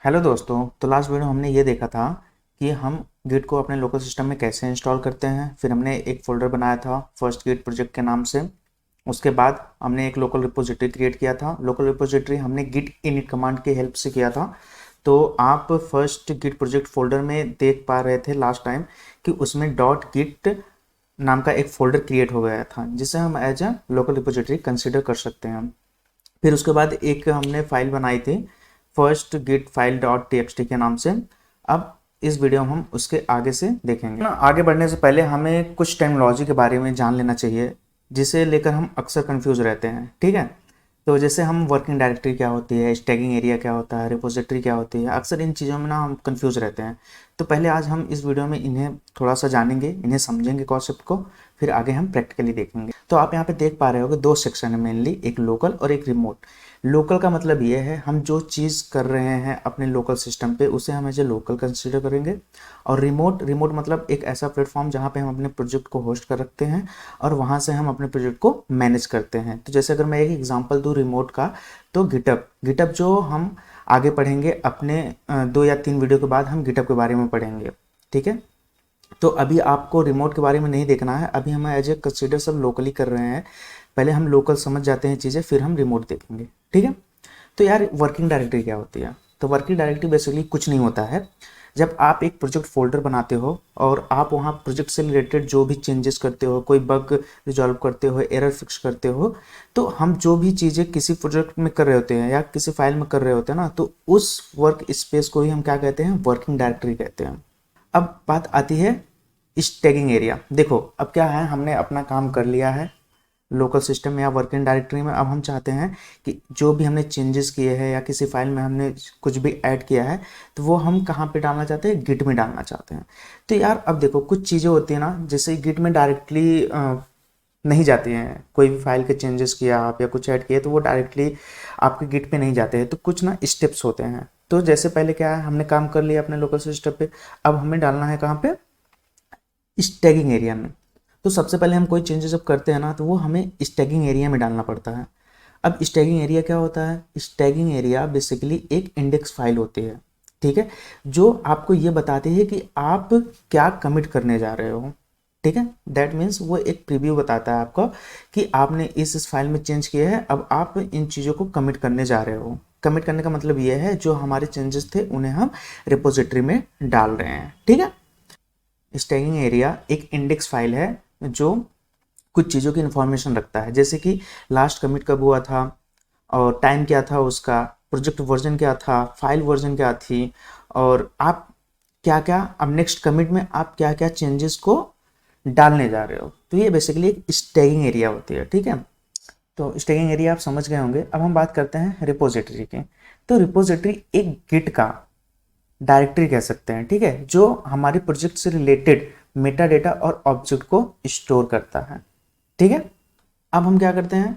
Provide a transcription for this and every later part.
Hello दोस्तों। तो last video हमने ये देखा था कि हम गिट को अपने लोकल सिस्टम में कैसे इंस्टॉल करते हैं। फिर हमने एक फ़ोल्डर बनाया था फर्स्ट गिट प्रोजेक्ट के नाम से। उसके बाद हमने एक लोकल रिपोजिटरी क्रिएट किया था। लोकल रिपोजिटरी हमने गिट इनिट कमांड की हेल्प से किया था। तो आप फर्स्ट गिट प्रोजेक्ट फोल्डर में देख पा रहे थे लास्ट टाइम कि उसमें डॉट गिट नाम का एक फ़ोल्डर क्रिएट हो गया था जिसे हम as a local repository consider कर सकते हैं। फिर उसके बाद एक हमने फाइल बनाई थी first git file dot T के नाम से। अब इस वीडियो में हम उसके आगे से देखेंगे ना। आगे बढ़ने से पहले हमें कुछ टेक्नोलॉजी के बारे में जान लेना चाहिए जिसे लेकर हम अक्सर कंफ्यूज रहते हैं। ठीक है, तो जैसे हम वर्किंग डायरेक्टरी क्या होती है, स्टैगिंग एरिया क्या होता है, रिपोजिटरी क्या होती है, अक्सर इन चीज़ों में ना हम कंफ्यूज रहते हैं। तो पहले आज हम इस वीडियो में इन्हें थोड़ा सा जानेंगे, इन्हें समझेंगे कॉन्सेप्ट को, फिर आगे हम प्रैक्टिकली देखेंगे। तो आप यहाँ पे देख पा रहे हो कि दो सेक्शन है मेनली, एक लोकल और एक रिमोट। लोकल का मतलब ये है हम जो चीज़ कर रहे हैं अपने लोकल सिस्टम पे उसे हम एज ए लोकल कंसिडर करेंगे। और रिमोट रिमोट मतलब एक ऐसा प्लेटफॉर्म जहाँ पे हम अपने प्रोजेक्ट को होस्ट कर रखते हैं और वहाँ से हम अपने प्रोजेक्ट को मैनेज करते हैं। तो जैसे अगर मैं एक एग्जांपल दूँ रिमोट का, तो गिटअप गिटअप जो हम आगे पढ़ेंगे अपने 2 या 3 वीडियो के बाद हम गिटअप के बारे में पढ़ेंगे। ठीक है, तो अभी आपको रिमोट के बारे में नहीं देखना है, अभी हम एज ए कंसिडर सब लोकली कर रहे हैं। पहले हम लोकल समझ जाते हैं चीज़ें, फिर हम रिमोट देखेंगे। ठीक है, तो यार वर्किंग डायरेक्टरी क्या होती है? तो वर्किंग डायरेक्टरी बेसिकली कुछ नहीं होता है। जब आप एक प्रोजेक्ट फोल्डर बनाते हो और आप वहाँ प्रोजेक्ट से रिलेटेड जो भी चेंजेस करते हो, कोई बग रिजॉल्व करते हो, एरर फिक्स करते हो, तो हम जो भी चीज़ें किसी प्रोजेक्ट में कर रहे होते हैं या किसी फाइल में कर रहे होते हैं ना, तो उस वर्क स्पेस को ही हम क्या कहते हैं? वर्किंग डायरेक्टरी कहते हैं। अब बात आती है स्टैगिंग एरिया। देखो अब क्या है, हमने अपना काम कर लिया है लोकल सिस्टम में या वर्किंग डायरेक्टरी में। अब हम चाहते हैं कि जो भी हमने चेंजेस किए हैं या किसी फाइल में हमने कुछ भी ऐड किया है तो वो हम कहाँ पे डालना चाहते हैं? गिट में डालना चाहते हैं। तो यार अब देखो कुछ चीज़ें होती है ना, जैसे गिट में डायरेक्टली नहीं जाती हैं। कोई भी फाइल के चेंजेस किया आप या कुछ ऐड किया तो वो डायरेक्टली आपके गिट पे नहीं जाते हैं। तो कुछ ना स्टेप्स होते हैं। तो जैसे पहले क्या है, हमने काम कर लिया अपने लोकल सिस्टम पे, अब हमें डालना है कहाँ पे? स्टैगिंग एरिया में। तो सबसे पहले हम कोई चेंजेस जब करते हैं ना तो वो हमें स्टैगिंग एरिया में डालना पड़ता है। अब स्टैगिंग एरिया क्या होता है? स्टैगिंग एरिया बेसिकली एक इंडेक्स फाइल होती है। ठीक है, जो आपको ये बताती है कि आप क्या कमिट करने जा रहे हो। ठीक है, दैट मीन्स वो एक प्रीव्यू बताता है आपको कि आपने इस फाइल में चेंज किया है, अब आप इन चीज़ों को कमिट करने जा रहे हो। कमिट करने का मतलब ये है जो हमारे चेंजेस थे उन्हें हम रिपोजिटरी में डाल रहे हैं। ठीक है, स्टैगिंग एरिया एक इंडेक्स फाइल है जो कुछ चीज़ों की इंफॉर्मेशन रखता है, जैसे कि लास्ट कमिट कब हुआ था और टाइम क्या था उसका, प्रोजेक्ट वर्जन क्या था, फाइल वर्जन क्या थी, और आप क्या क्या अब नेक्स्ट कमिट में आप क्या क्या चेंजेस को डालने जा रहे हो। तो ये बेसिकली एक स्टैगिंग एरिया होती है। ठीक है, तो स्टैगिंग एरिया आप समझ गए होंगे। अब हम बात करते हैं रिपोजिटरी की। तो रिपोजिटरी एक गिट का डायरेक्टरी कह सकते हैं। ठीक है, जो हमारे प्रोजेक्ट से रिलेटेड मेटा डेटा और ऑब्जेक्ट को स्टोर करता है। ठीक है, अब हम क्या करते हैं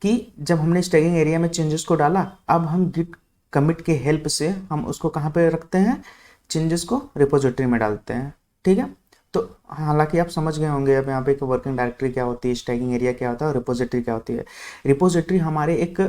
कि जब हमने स्टैगिंग एरिया में चेंजेस को डाला, अब हम गिट कमिट के हेल्प से हम उसको कहाँ पे रखते हैं? चेंजेस को रिपोजिटरी में डालते हैं। ठीक है, तो हालांकि आप समझ गए होंगे अब यहाँ पे कि वर्किंग डायरेक्टरी क्या होती है, स्टैगिंग एरिया क्या होता है और रिपोजिटरी क्या होती है। रिपोजिटरी हमारे एक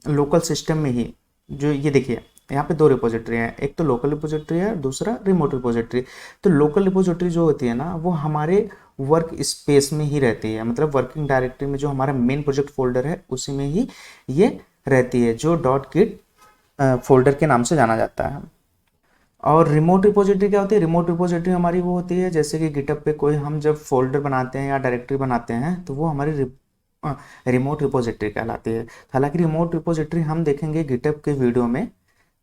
लोकल सिस्टम में ही, जो ये देखिए यहाँ पे दो रिपोजिटरी हैं, एक तो लोकल रिपोजिटरी है, दूसरा रिमोट रिपोजिटरी। तो लोकल रिपोजिटरी जो होती है ना वो हमारे वर्क स्पेस में ही रहती है, मतलब वर्किंग डायरेक्टरी में जो हमारा मेन प्रोजेक्ट फोल्डर है उसी में ही ये रहती है, जो डॉट गिट फोल्डर के नाम से जाना जाता है। और रिमोट रिपोजिटरी क्या होती है? रिमोट रिपोजिटरी हमारी वो होती है जैसे कि गिटअप पे कोई हम जब फोल्डर बनाते हैं या डायरेक्टरी बनाते हैं तो वो हमारी रिमोट रिपोजिटरी कहलाती है। हालांकि रिमोट रिपोजिटरी हम देखेंगे गिटअप के वीडियो में,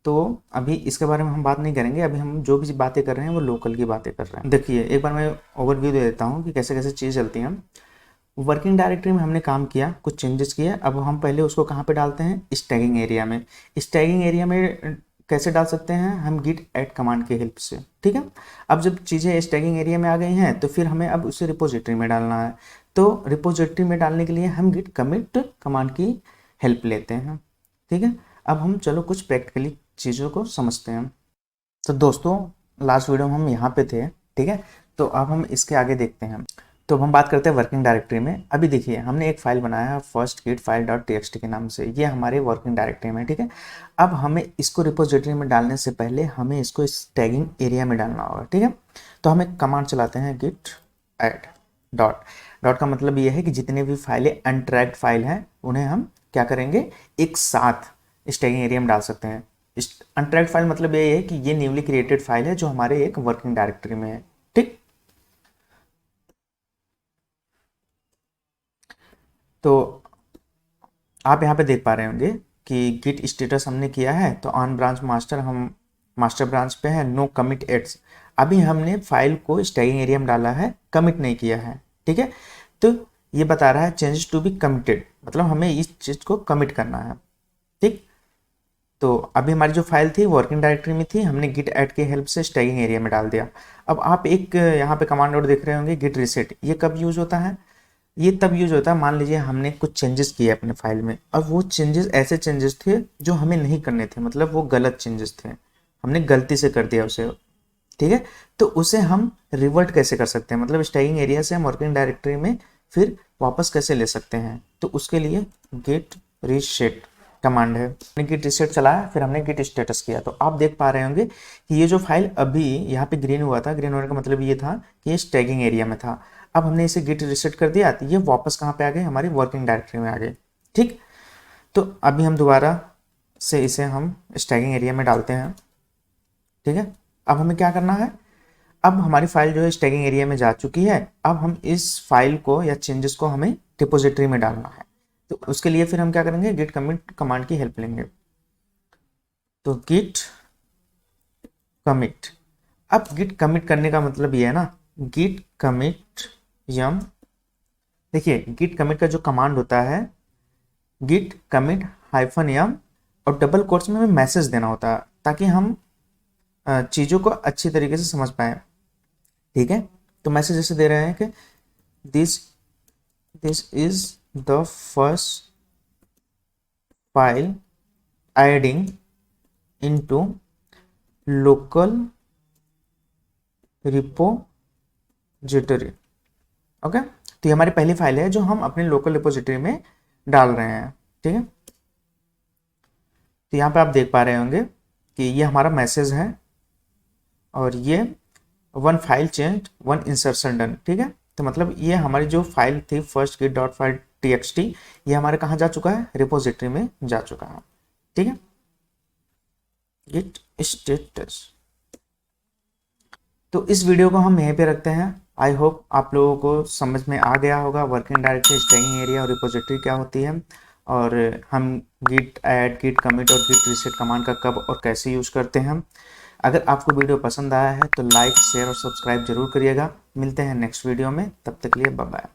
तो अभी इसके बारे में हम बात नहीं करेंगे। अभी हम जो भी बातें कर रहे हैं वो लोकल की बातें कर रहे हैं। देखिए एक बार मैं ओवरव्यू दे देता हूँ कि कैसे कैसे चीज़ चलती हैं। वर्किंग डायरेक्टरी में हमने काम किया, कुछ चेंजेस किए, अब हम पहले उसको कहाँ पे डालते हैं? स्टैगिंग एरिया में। स्टैगिंग एरिया में कैसे डाल सकते हैं? हम गिट ऐड कमांड की हेल्प से। ठीक है, अब जब चीज़ें स्टैगिंग एरिया में आ गई हैं तो फिर हमें अब उसे रिपोजिटरी में डालना है। तो रिपोजिटरी में डालने के लिए हम गिट कमिट कमांड की हेल्प लेते हैं। ठीक है, अब हम चलो कुछ प्रैक्टिकली चीज़ों को समझते हैं। तो दोस्तों लास्ट वीडियो में हम यहाँ पे थे। ठीक है, तो अब हम इसके आगे देखते हैं। तो अब हम बात करते हैं वर्किंग डायरेक्टरी में। अभी देखिए हमने एक फाइल बनाया है first git file dot T के नाम से, ये हमारे वर्किंग डायरेक्टरी में, ठीक है। अब हमें इसको रिपोजिटरी में डालने से पहले हमें इसको इस टैगिंग एरिया में डालना होगा, ठीक है। तो हम एक कमांड चलाते हैं गिट ऐड डॉट। डॉट का मतलब ये है कि जितने भी फाइलें अनट्रैक्ड फाइल हैं उन्हें हम क्या करेंगे, एक साथ इस टैगिंग एरिया में डाल सकते हैं। इस अनट्रैक्ड फाइल मतलब ये है कि ये न्यूली क्रिएटेड फाइल है जो हमारे एक वर्किंग डायरेक्टरी में है, ठीक। तो आप यहाँ पे देख पा रहे होंगे कि गिट स्टेटस हमने किया है, तो ऑन ब्रांच मास्टर, हम मास्टर ब्रांच पे है, नो कमिट एड्स। अभी हमने फाइल को स्टैगिंग एरिया में डाला है, कमिट नहीं किया है, ठीक है। तो ये बता रहा है चेंजेस टू बी कमिटेड, मतलब हमें इस चीज़ को कमिट करना है, ठीक। तो अभी हमारी जो फाइल थी वर्किंग डायरेक्टरी में थी, हमने गिट ऐड की हेल्प से स्टैगिंग एरिया में डाल दिया। अब आप एक यहाँ पे कमांड और देख रहे होंगे गिट रीसेट। ये कब यूज होता है, ये तब यूज होता है मान लीजिए हमने कुछ चेंजेस किए अपने फाइल में, और वो चेंजेस ऐसे चेंजेस थे जो हमें नहीं करने थे, मतलब वो गलत चेंजेस थे, हमने गलती से कर दिया उसे, ठीक है। तो उसे हम रिवर्ट कैसे कर सकते हैं, मतलब स्टैगिंग एरिया से हम वर्किंग डायरेक्टरी में फिर वापस कैसे ले सकते हैं, तो उसके लिए गिट रीसेट कमांड है। हमने गिट रीसेट चलाया, फिर हमने गिट स्टेटस किया, तो आप देख पा रहे होंगे कि ये जो फाइल अभी यहाँ पे ग्रीन हुआ था, ग्रीन होने का मतलब ये था कि ये स्टैगिंग एरिया में था। अब हमने इसे गिट रीसेट कर दिया तो ये वापस कहाँ पे आ गए, हमारी वर्किंग डायरेक्टरी में आ गए, ठीक। तो अभी हम दोबारा से इसे हम स्टैगिंग एरिया में डालते हैं, ठीक है। अब हमें क्या करना है, अब हमारी फाइल जो है स्टैगिंग एरिया में जा चुकी है, अब हम इस फाइल को या चेंजेस को हमें डिपोजिटरी में डालना है। तो उसके लिए फिर हम क्या करेंगे, गिट कमिट कमांड की हेल्प लेंगे। तो गिट कमिट, अब गिट कमिट करने का मतलब ये है ना, गिट कमिट यम। देखिए गिट कमिट का जो कमांड होता है, गिट कमिट हाइफन यम, और डबल कोट्स में हमें मैसेज देना होता है ताकि हम चीज़ों को अच्छी तरीके से समझ पाए, ठीक है। तो मैसेज ऐसे दे रहे हैं कि this this is the first file adding into local repository, okay. तो ये हमारी पहली फाइल है जो हम अपने लोकल रिपोजिटरी में डाल रहे हैं, ठीक है। तो यहाँ पे आप देख पा रहे होंगे कि ये हमारा मैसेज है, और ये one file change one insertion done, ठीक है। तो मतलब ये हमारी जो फाइल थी first git dot file txt, ये हमारे कहाँ जा चुका है, रिपोजिटरी में जा चुका है, ठीक है। Git status. तो इस वीडियो को हम यहीं पे रखते हैं। आई होप आप लोगों को समझ में आ गया होगा वर्किंग डायरेक्टरी, स्टैगिंग एरिया और रिपोजिटरी क्या होती है, और हम गिट ऐड, गिट कमिट और गिट रीसेट कमांड का कब और कैसे यूज़ करते हैं। अगर आपको वीडियो पसंद आया है तो लाइक शेयर और सब्सक्राइब जरूर करिएगा। मिलते हैं नेक्स्ट वीडियो में, तब तक के लिए बाय बाय।